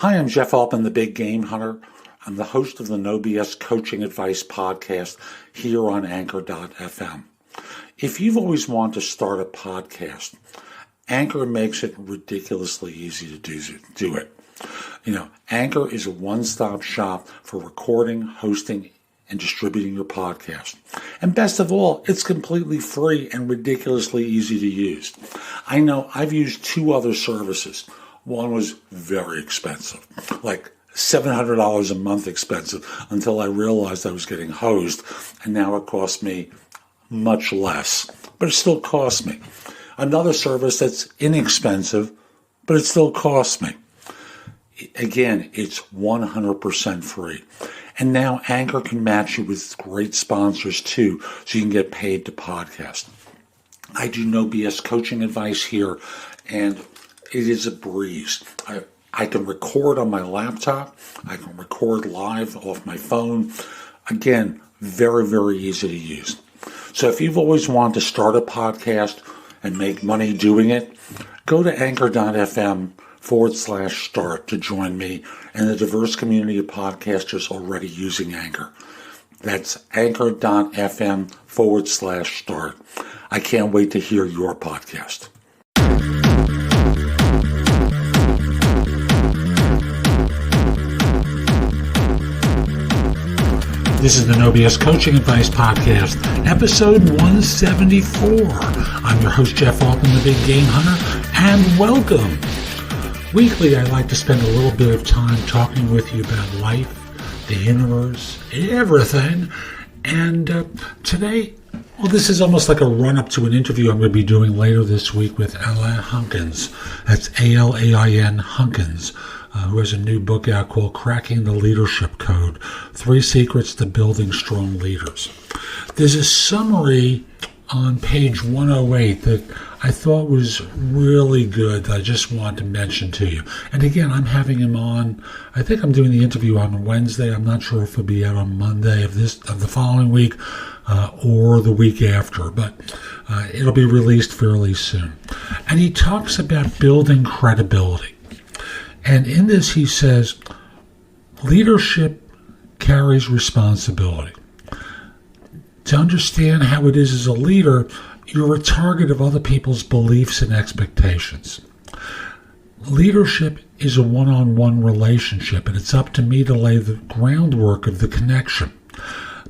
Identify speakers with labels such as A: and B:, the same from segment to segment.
A: Hi, I'm Jeff Altman, the Big Game Hunter. I'm the host of the No BS Coaching Advice podcast here on Anchor.fm. If you've always wanted to start a podcast, Anchor makes it ridiculously easy to do it. Anchor is a one-stop shop for recording, hosting, and distributing your podcast. And best of all, it's completely free and ridiculously easy to use. I know I've used two other services. One was very expensive, like $700 a month expensive, until I realized I was getting hosed, and now it costs me much less, but it still costs me. Another service that's inexpensive, but it still costs me. Again, it's 100% free. And now Anchor can match you with great sponsors too, so you can get paid to podcast. I do No BS coaching advice here, and it is a breeze. I can record on my laptop. I can record live off my phone. Again, very, very easy to use. So if you've always wanted to start a podcast and make money doing it, go to anchor.fm/start to join me and the diverse community of podcasters already using Anchor. That's anchor.fm/start. I can't wait to hear your podcast. This is the No BS Coaching Advice Podcast, episode 174. I'm your host, Jeff Altman, the Big Game Hunter, and welcome. Weekly, I like to spend a little bit of time talking with you about life, the universe, everything. And today, this is almost like a run-up to an interview I'm going to be doing later this week with Alain Hunkins. That's Alain Hunkins. Who has a new book out called Cracking the Leadership Code, 3 Secrets to Building Strong Leaders. There's a summary on page 108 that I thought was really good that I just wanted to mention to you. And again, I'm having him on, I think I'm doing the interview on Wednesday. I'm not sure if it'll be out on Monday of the following week or the week after, but it'll be released fairly soon. And he talks about building credibility. And in this, he says, leadership carries responsibility. To understand how it is as a leader, you're a target of other people's beliefs and expectations. Leadership is a one-on-one relationship, and it's up to me to lay the groundwork of the connection,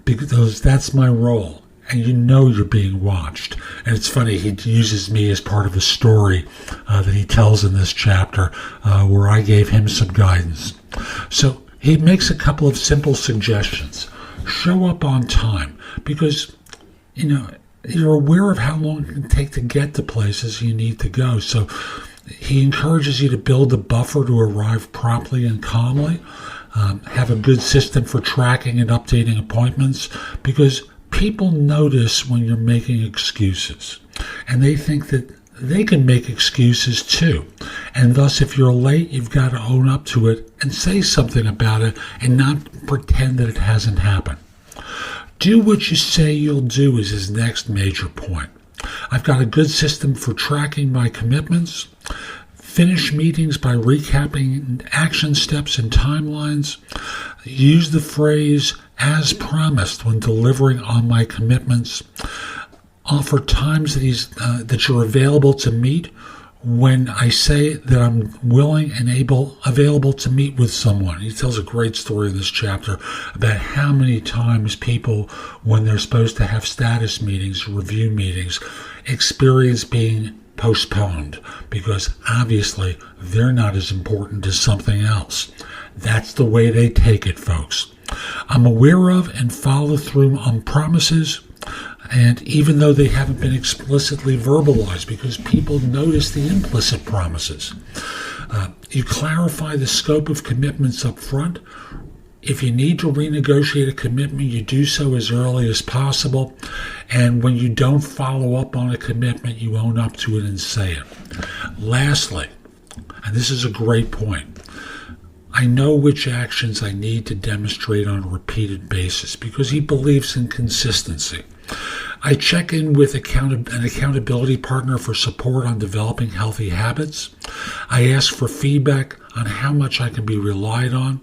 A: because that's my role. And you know you're being watched. And it's funny, he uses me as part of a story that he tells in this chapter where I gave him some guidance. So he makes a couple of simple suggestions. Show up on time, because, you're aware of how long it can take to get to places you need to go. So he encourages you to build a buffer to arrive promptly and calmly. Have a good system for tracking and updating appointments, because people notice when you're making excuses, and they think that they can make excuses too. And thus, if you're late, you've got to own up to it and say something about it and not pretend that it hasn't happened. Do what you say you'll do is his next major point. I've got a good system for tracking my commitments. Finish meetings by recapping action steps and timelines. Use the phrase, as promised, when delivering on my commitments. Offer times that you're available to meet when I say that I'm willing and available to meet with someone. He tells a great story in this chapter about how many times people, when they're supposed to have status meetings, review meetings, experience being postponed because obviously they're not as important as something else. That's the way they take it, folks. I'm aware of and follow through on promises, and even though they haven't been explicitly verbalized, because people notice the implicit promises. You clarify the scope of commitments up front. If you need to renegotiate a commitment, you do so as early as possible. And when you don't follow up on a commitment, you own up to it and say it. Lastly, and this is a great point, I know which actions I need to demonstrate on a repeated basis, because he believes in consistency. I check in with an accountability partner for support on developing healthy habits. I ask for feedback on how much I can be relied on.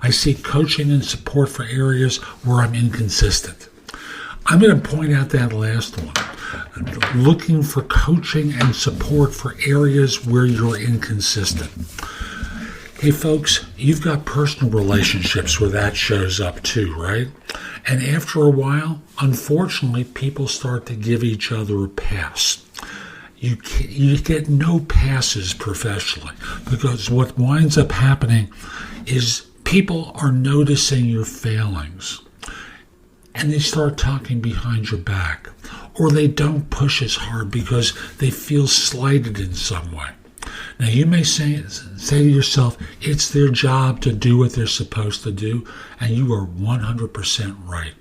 A: I seek coaching and support for areas where I'm inconsistent. I'm going to point out that last one. Looking for coaching and support for areas where you're inconsistent. Hey folks, you've got personal relationships where that shows up too, right? And after a while, unfortunately, people start to give each other a pass. You get no passes professionally, because what winds up happening is people are noticing your failings and they start talking behind your back, or they don't push as hard because they feel slighted in some way. Now, you may say to yourself, it's their job to do what they're supposed to do, and you are 100% right.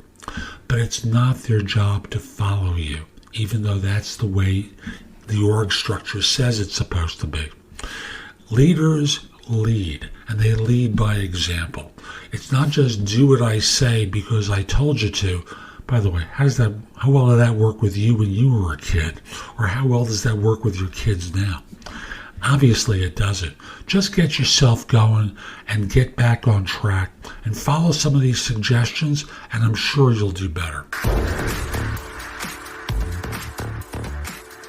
A: But it's not their job to follow you, even though that's the way the org structure says it's supposed to be. Leaders lead, and they lead by example. It's not just do what I say because I told you to. By the way, how well did that work with you when you were a kid? Or how well does that work with your kids now? Obviously it doesn't. Just get yourself going and get back on track and follow some of these suggestions, and I'm sure you'll do better.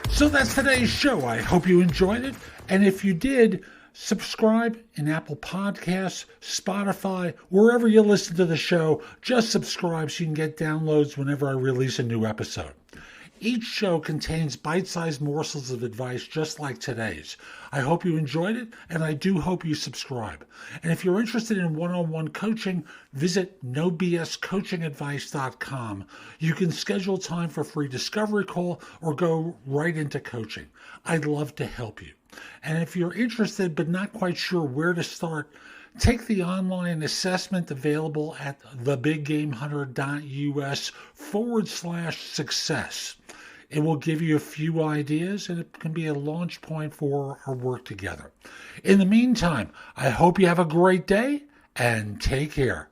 A: So that's today's show. I hope you enjoyed it. And if you did, subscribe in Apple Podcasts, Spotify, wherever you listen to the show. Just subscribe so you can get downloads whenever I release a new episode. Each show contains bite-sized morsels of advice just like today's. I hope you enjoyed it, and I do hope you subscribe. And if you're interested in one-on-one coaching, visit nobscoachingadvice.com. You can schedule time for a free discovery call or go right into coaching. I'd love to help you. And if you're interested but not quite sure where to start, take the online assessment available at thebiggamehunter.us/success. It will give you a few ideas, and it can be a launch point for our work together. In the meantime, I hope you have a great day, and take care.